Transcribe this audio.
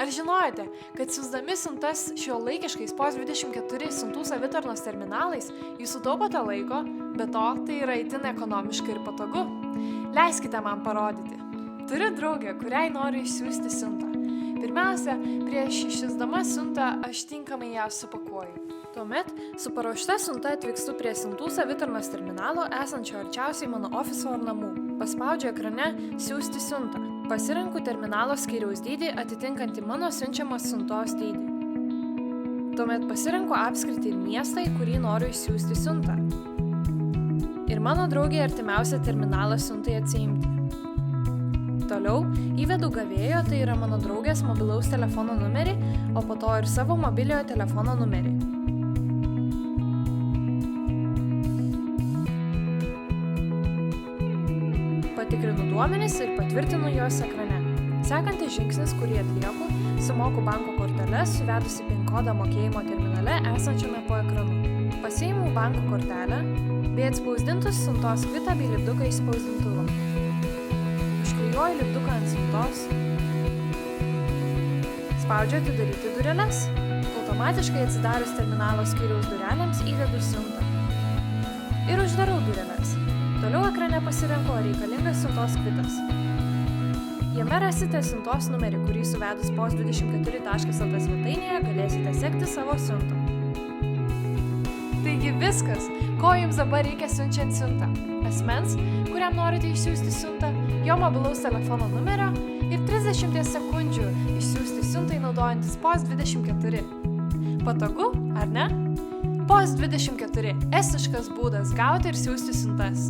Ar žinojote, kad siųsdami siuntas šiuolaikiškais POS24 siuntų savitarnos terminalais, jūs sutaupote laiko, be to tai yra itin ekonomiška ir patogu? Leiskite man parodyti. Turiu draugę, kuriai noriu išsiųsti siuntą. Pirmiausia, prieš išsiųsdama siuntą aš tinkamai ją supakuoju. Tuomet su paruošta siunta atvykstu prie siuntų savitarnos terminalo esančio arčiausiai mano ofiso ar namų. Paspaudžiu ekrane siųsti siuntą. Pasirenku terminalo skyriaus dydį atitinkantį mano siunčiamos siuntos dydį. Tuomet pasirenku apskritį ir miestą, į kurį noriu išsiųsti siuntą. Ir mano draugė artimiausią terminalą siuntai atsiimti. Toliau įvedu gavėjo, tai yra mano draugės mobilaus telefono numerį, o po to ir savo mobiliojo telefono numerį. Patikrinu duomenis ir patvirtinu juos ekrane. Sekantis žingsnis, kurį atlieku, sumoku banko korteles, suvedusi PIN kodą mokėjimo terminale esančiame po ekranu. Pasiimu banko kortelę bei atspausdintus siuntos kvitą bei lipduką iš spausdintuvo. Užklijuoju lipduką ant siuntos. Spaudžiu atidaryti dureles. Automatiškai atsidarius terminalo skyriaus durelėms įvedu siuntą. Ir uždarau dureles. Toliau ekrane pasirenku, ar reikalingas siuntos kvitas. Jame rasite siuntos numerį, kurį suvedus POS24.lt svetainėje galėsite sekti savo siuntą. Taigi viskas, ko jums dabar reikia siunčiant siuntą. Asmens, kuriam norite išsiųsti siuntą, jo mobilaus telefono numerio ir 30 sekundžių išsiųsti siuntai naudojantis POS24. Patogu, ar ne? POS24 – estiškas būdas gauti ir siųsti siuntas.